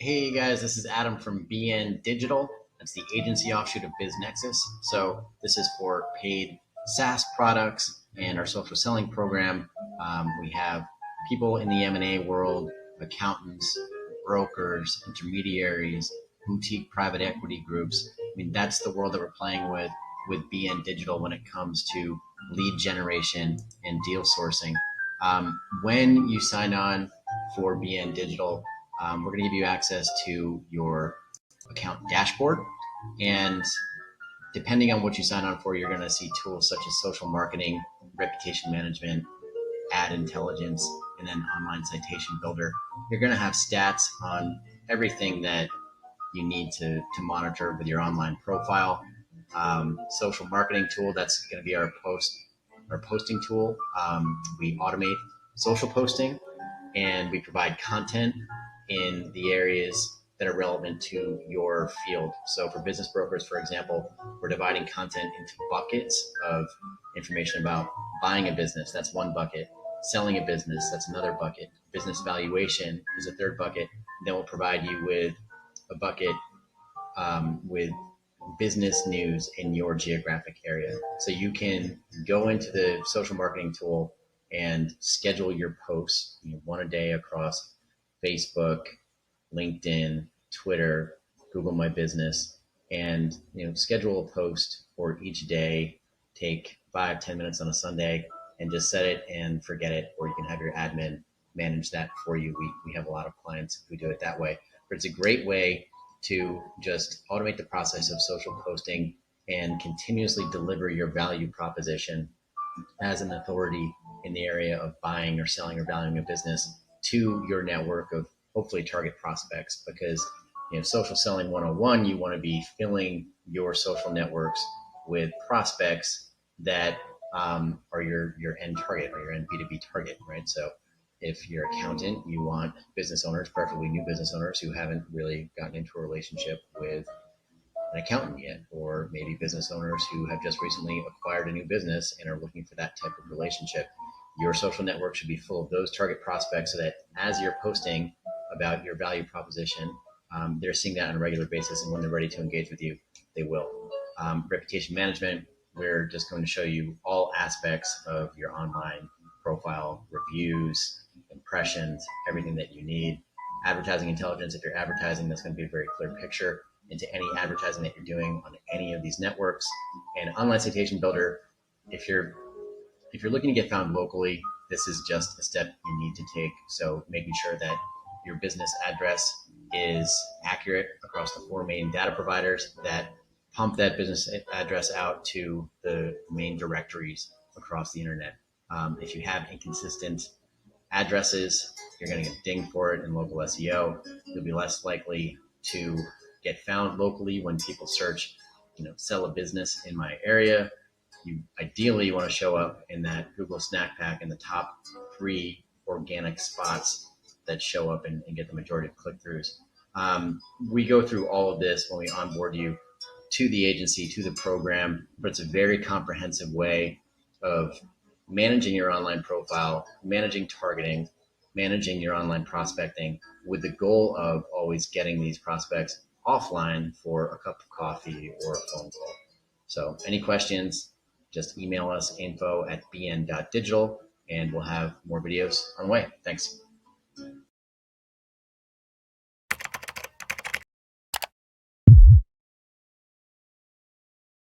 Hey guys, this is Adam from BN.Digital. That's the agency offshoot of BizNexus. So this is for paid SaaS products and our social selling program. We have people in the M&A world, accountants, brokers, intermediaries, boutique private equity groups. I mean, that's the world that we're playing with BN.Digital when it comes to lead generation and deal sourcing. When you sign on for BN.Digital, we're going to give you access to your account dashboard. And depending on what you sign on for, you're going to see tools such as social marketing, reputation management, ad intelligence, and then online citation builder. You're going to have stats on everything that you need to monitor with your online profile. Social marketing tool, that's going to be our posting tool. We automate social posting and we provide content in the areas that are relevant to your field. So for business brokers, for example, we're dividing content into buckets of information about buying a business. That's one bucket. Selling a business, that's another bucket. Business valuation is a third bucket. Then we'll provide you with a bucket with business news in your geographic area. So you can go into the social marketing tool and schedule your posts, one a day across Facebook, LinkedIn, Twitter, Google My Business, and schedule a post for each day. Take 5-10 minutes on a Sunday and just set it and forget it, or you can have your admin manage that for you. We have a lot of clients who do it that way, but it's a great way to just automate the process of social posting and continuously deliver your value proposition as an authority in the area of buying or selling or valuing a business to your network of hopefully target prospects. Because social selling 101, you want to be filling your social networks with prospects that are your end target or your end B2B target, right? So if you're an accountant, you want business owners, preferably new business owners who haven't really gotten into a relationship with an accountant yet, or maybe business owners who have just recently acquired a new business and are looking for that type of relationship. Your social network should be full of those target prospects so that as you're posting about your value proposition, they're seeing that on a regular basis, and when they're ready to engage with you, they will. Reputation management, we're just going to show you all aspects of your online profile, reviews, impressions, everything that you need. Advertising intelligence, if you're advertising, that's going to be a very clear picture into any advertising that you're doing on any of these networks. And online citation builder, if you're looking to get found locally, this is just a step you need to take. So making sure that your business address is accurate across the 4 main data providers that pump that business address out to the main directories across the internet. If you have inconsistent addresses, you're going to get dinged for it in local SEO. You'll be less likely to get found locally when people search, sell a business in my area. You ideally want to show up in that Google Snack Pack in the top 3 organic spots that show up and get the majority of click-throughs. We go through all of this when we onboard you to the agency, to the program, but it's a very comprehensive way of managing your online profile, managing targeting, managing your online prospecting, with the goal of always getting these prospects offline for a cup of coffee or a phone call. So any questions, just email us info@bn.digital and we'll have more videos on the way. Thanks.